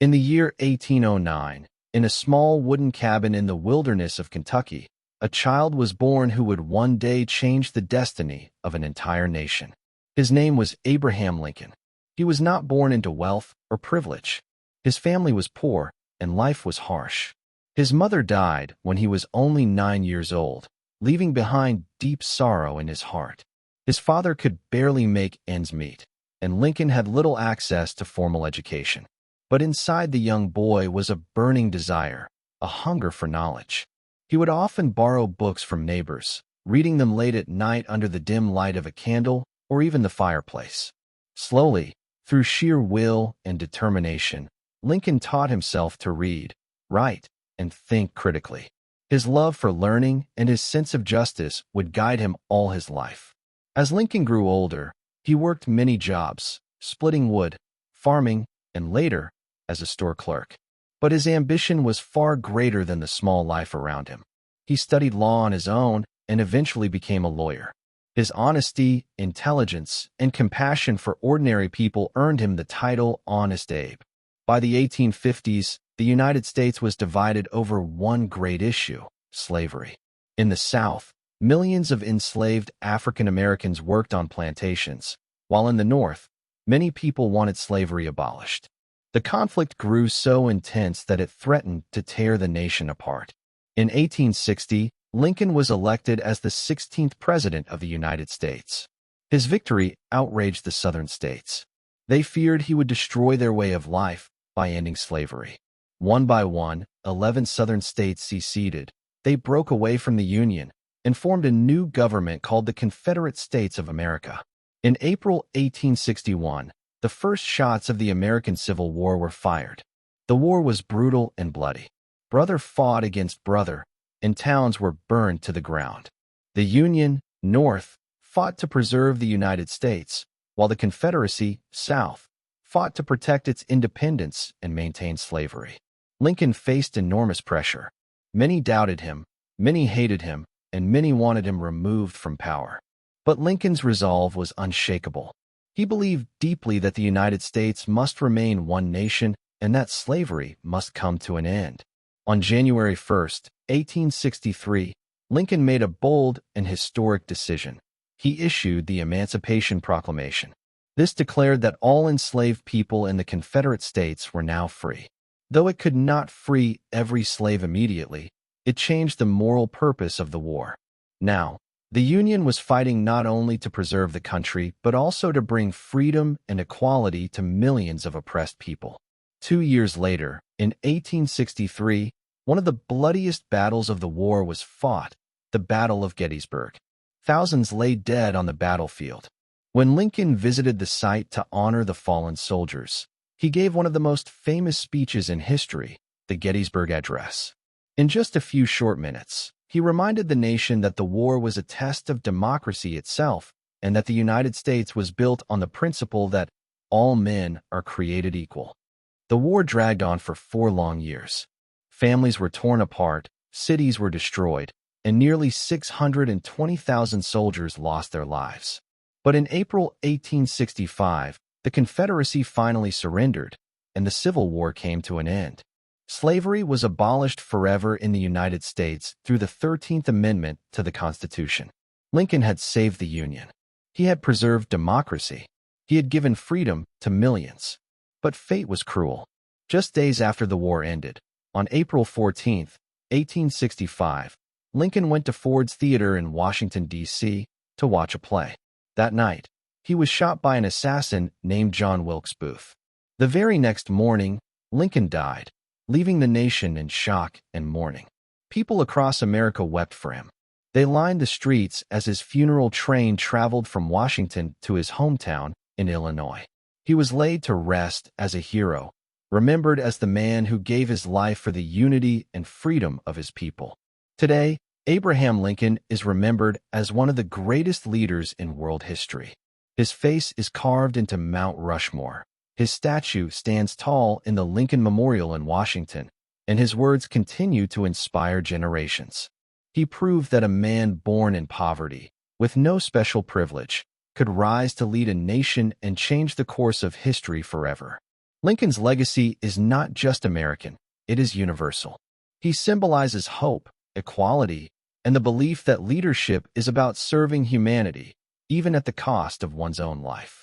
In the year 1809, in a small wooden cabin in the wilderness of Kentucky, a child was born who would one day change the destiny of an entire nation. His name was Abraham Lincoln. He was not born into wealth or privilege. His family was poor, and life was harsh. His mother died when he was only 9 years old, leaving behind deep sorrow in his heart. His father could barely make ends meet, and Lincoln had little access to formal education. But inside the young boy was a burning desire, a hunger for knowledge. He would often borrow books from neighbors, reading them late at night under the dim light of a candle or even the fireplace. Slowly, through sheer will and determination, Lincoln taught himself to read, write, and think critically. His love for learning and his sense of justice would guide him all his life. As Lincoln grew older, he worked many jobs, splitting wood, farming, and later, as a store clerk. But his ambition was far greater than the small life around him. He studied law on his own and eventually became a lawyer. His honesty, intelligence, and compassion for ordinary people earned him the title Honest Abe. By the 1850s, the United States was divided over one great issue: slavery. In the South, millions of enslaved African Americans worked on plantations, while in the North, many people wanted slavery abolished. The conflict grew so intense that it threatened to tear the nation apart. In 1860, Lincoln was elected as the 16th President of the United States. His victory outraged the Southern states. They feared he would destroy their way of life by ending slavery. One by one, 11 Southern states seceded. They broke away from the Union and formed a new government called the Confederate States of America. In April 1861, the first shots of the American Civil War were fired. The war was brutal and bloody. Brother fought against brother, and towns were burned to the ground. The Union, North, fought to preserve the United States, while the Confederacy, South, fought to protect its independence and maintain slavery. Lincoln faced enormous pressure. Many doubted him, many hated him, and many wanted him removed from power. But Lincoln's resolve was unshakable. He believed deeply that the United States must remain one nation and that slavery must come to an end. On January 1, 1863, Lincoln made a bold and historic decision. He issued the Emancipation Proclamation. This declared that all enslaved people in the Confederate States were now free. Though it could not free every slave immediately, it changed the moral purpose of the war. Now, the Union was fighting not only to preserve the country, but also to bring freedom and equality to millions of oppressed people. 2 years later, in 1863, one of the bloodiest battles of the war was fought, the Battle of Gettysburg. Thousands lay dead on the battlefield. When Lincoln visited the site to honor the fallen soldiers, he gave one of the most famous speeches in history, the Gettysburg Address. In just a few short minutes, he reminded the nation that the war was a test of democracy itself and that the United States was built on the principle that all men are created equal. The war dragged on for 4 long years. Families were torn apart, cities were destroyed, and nearly 620,000 soldiers lost their lives. But in April 1865, the Confederacy finally surrendered, and the Civil War came to an end. Slavery was abolished forever in the United States through the 13th Amendment to the Constitution. Lincoln had saved the Union. He had preserved democracy. He had given freedom to millions. But fate was cruel. Just days after the war ended, on April 14, 1865, Lincoln went to Ford's Theater in Washington, D.C., to watch a play. That night, he was shot by an assassin named John Wilkes Booth. The very next morning, Lincoln died, leaving the nation in shock and mourning. People across America wept for him. They lined the streets as his funeral train traveled from Washington to his hometown in Illinois. He was laid to rest as a hero, remembered as the man who gave his life for the unity and freedom of his people. Today, Abraham Lincoln is remembered as one of the greatest leaders in world history. His face is carved into Mount Rushmore. His statue stands tall in the Lincoln Memorial in Washington, and his words continue to inspire generations. He proved that a man born in poverty, with no special privilege, could rise to lead a nation and change the course of history forever. Lincoln's legacy is not just American, it is universal. He symbolizes hope, equality, and the belief that leadership is about serving humanity, even at the cost of one's own life.